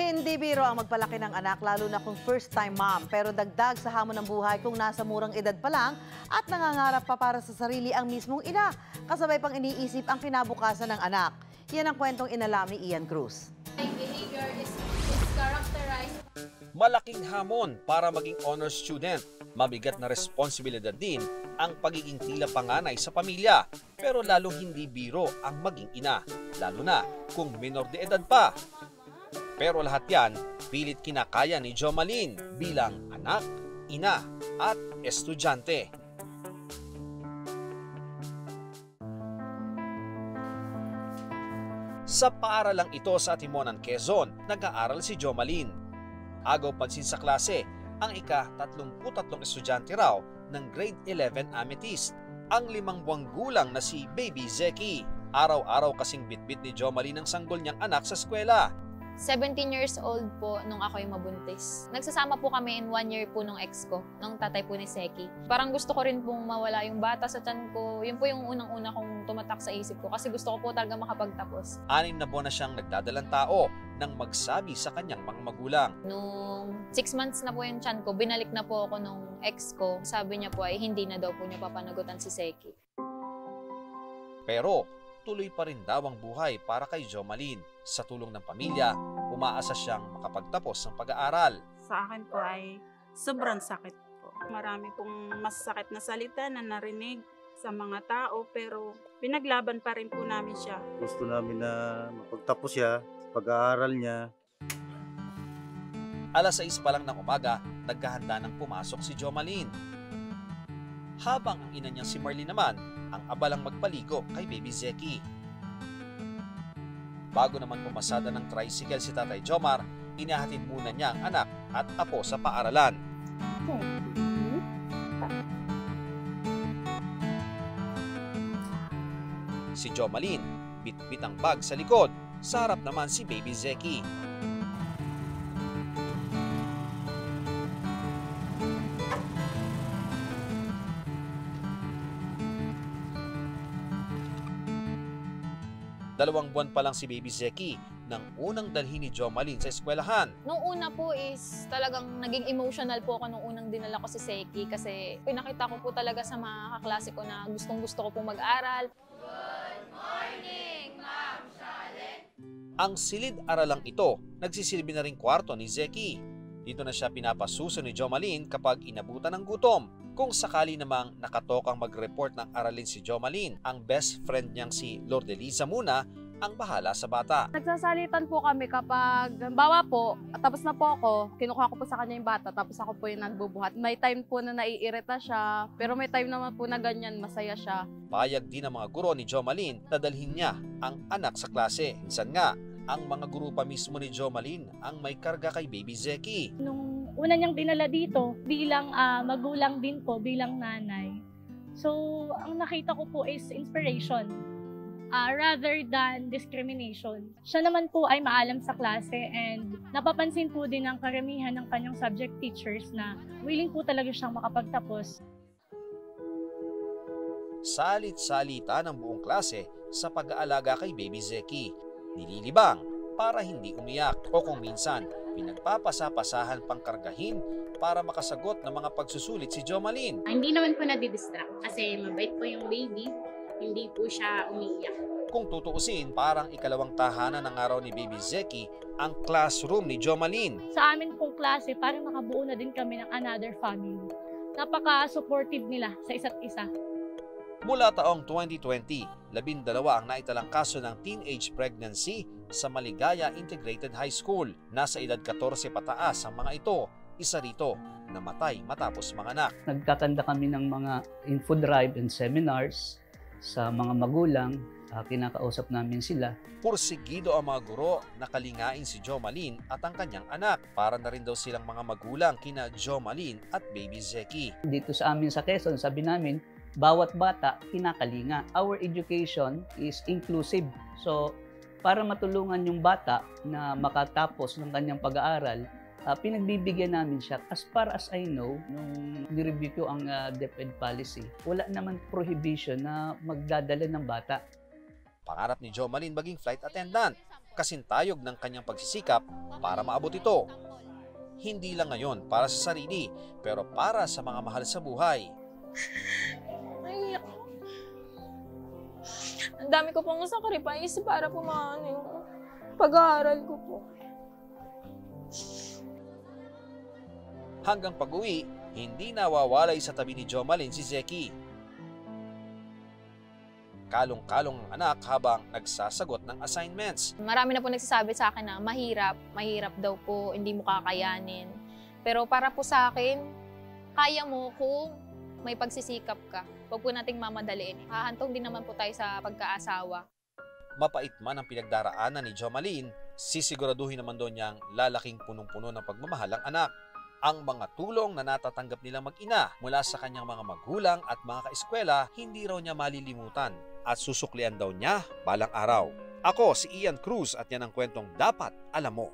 Hindi biro ang magpalaki ng anak lalo na kung first-time mom. Pero dagdag sa hamon ng buhay kung nasa murang edad pa lang at nangangarap pa para sa sarili ang mismong ina. Kasabay pang iniisip ang kinabukasan ng anak. Yan ang kwentong inalam ni Ian Cruz. Behavior is characterized. Malaking hamon para maging honor student. Mabigat na responsibilidad din ang pagiging tila panganay sa pamilya. Pero lalong hindi biro ang maging ina, lalo na kung minor de edad pa. Pero lahat yan, pilit kinakaya ni Jomaline bilang anak, ina at estudyante. Sa paaralang ito sa Timonan, Quezon, nag-aaral si Jomaline. Agaw pansin sa klase, ang ika-33 estudyante raw ng grade 11 Amethyst, ang 5 buwang gulang na si Baby Zeki. Araw-araw kasing bitbit ni Jomaline ang sanggol niyang anak sa eskwela. 17 years old po nung ako'y mabuntis. Nagsasama po kami in 1 year po nung ex ko, nung tatay po ni Seki. Parang gusto ko rin pong mawala yung bata sa tiyan ko. Yun po yung unang-una kong tumatak sa isip ko kasi gusto ko po talaga makapagtapos. 6 na buwan na siyang nagdadalang tao nang magsabi sa kanyang mga magulang. Nung 6 months na po yung tiyan ko, binalik na po ako nung ex ko. Sabi niya po ay hindi na daw po niya papanagutan si Seki. Pero tuloy pa rin daw ang buhay para kay Jomaline. Sa tulong ng pamilya, umaasa siyang makapagtapos ng pag-aaral. Sa akin po ay sobrang sakit po. Marami pong masakit na salita na narinig sa mga tao pero pinaglaban pa rin po namin siya. Gusto namin na mapagtapos siya, pag-aaral niya. 6:00 pa lang ng umaga, naghahanda ng pumasok si Jomaline. Habang ang ina niyang si Marlene naman ang abalang magpaligo kay Baby Zeki. Bago naman pumasada ng tricycle si Tatay Jomar, inahatid muna niya ang anak at apo sa paaralan. Si Jomaline, bit-bit ang bag sa likod, sa harap naman si Baby Zeki. Dalawang buwan pa lang si Baby Zeki nang unang dalhin ni Jomaline sa eskwelahan. Nung una po is talagang naging emotional po ako nung unang dinala ko si Seki kasi pinakita ko po talaga sa mga kaklase ko na gustong-gusto ko po mag-aral. Good morning, Ma'am Charlotte! Ang silid-aralang ito, nagsisilbi na ring kwarto ni Zeki. Dito na siya pinapasuso ni Jomaline kapag inabutan ng gutom. Kung sakali namang nakatokang mag-report ng aralin si Jomaline, ang best friend niyang si Lordeliza muna ang bahala sa bata. Nagsasalitan po kami kapag, bawa po, tapos na po ako, kinukuha ko po sa kanya yung bata, tapos ako po yung nagbubuhat. May time po na naiirita siya, pero may time naman po na ganyan, masaya siya. Payag din ang mga guro ni Jomaline na dalhin niya ang anak sa klase. Minsan nga, ang mga guro pa mismo ni Jomaline ang may karga kay Baby Zeki. Nung una niyang dinala dito, bilang magulang din po, bilang nanay. So, ang nakita ko po is inspiration rather than discrimination. Siya naman po ay maalam sa klase and napapansin po din ng karamihan ng kanyang subject teachers na willing po talaga siyang makapagtapos. Salit-salita ng buong klase sa pag-aalaga kay Baby Zeki. Nililibang para hindi umiyak o kung minsan pinagpapasa-pasahan pang kargahin para makasagot ng mga pagsusulit si Jomaline. Hindi naman po nadidistract kasi mabait po yung baby, hindi po siya umiiyak. Kung tutuusin, parang ikalawang tahanan ng araw ni Baby Zeki ang classroom ni Jomaline. Sa amin pong klase, parang nakabuo na din kami ng another family. Napaka-supportive nila sa isa't isa. Mula taong 2020, 12 ang naitalang kaso ng teenage pregnancy sa Maligaya Integrated High School. Nasa edad 14 pataas ang mga ito. Isa rito, namatay matapos manganak. Nagkakanda kami ng mga info drive and seminars sa mga magulang. Kinakausap namin sila. Pursigido ang mga guro na kalingain si Jomaline at ang kanyang anak. Para na rin daw silang mga magulang kina Jomaline at Baby Zeki. Dito sa amin sa Quezon, sabi namin, bawat bata kinakalinga. Our education is inclusive. So, para matulungan yung bata na makatapos ng kanyang pag-aaral, pinagbibigyan namin siya. As far as I know, nung nireview ko ang DepEd policy, wala naman prohibition na magdadala ng bata. Pangarap ni Jomaline maging flight attendant. kasintayog ng kanyang pagsisikap para maabot ito. Hindi lang ngayon para sa sarili, pero para sa mga mahal sa buhay. Naiiyak. Ang dami ko pong sacrifice para po yung pag-aaral ko po. Hanggang pag-uwi, hindi nawawalay sa tabi ni Jomalyn si Zeki. Kalong-kalong ang anak habang nagsasagot ng assignments. Marami na po nagsasabi sa akin na mahirap daw po, hindi mo kakayanin. Pero para po sa akin, kaya mo kung may pagsisikap ka. Huwag po nating mamadaliin. Hahantong din naman po tayo sa pagkaasawa. Mapait man ang pinagdaraanan ni Jomalyn, sisiguraduhin naman doon niyang lalaking punong-puno ng pagmamahal ang anak. Ang mga tulong na natatanggap nilang mag-ina mula sa kanyang mga magulang at mga kaeskwela, hindi raw niya malilimutan at susuklian daw niya balang araw. Ako si Ian Cruz at yan ang kwentong dapat alam mo.